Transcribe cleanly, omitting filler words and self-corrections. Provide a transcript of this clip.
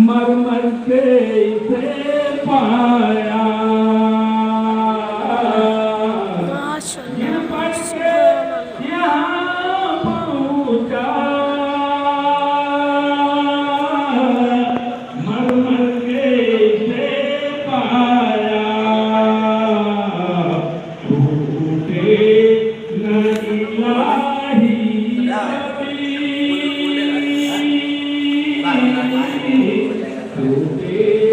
मर मर के इसे पाया, गिर पड़ के यहाँ पहुँचा, मर मर के इसे पाया, टूटे न इलाही कभी, टूटे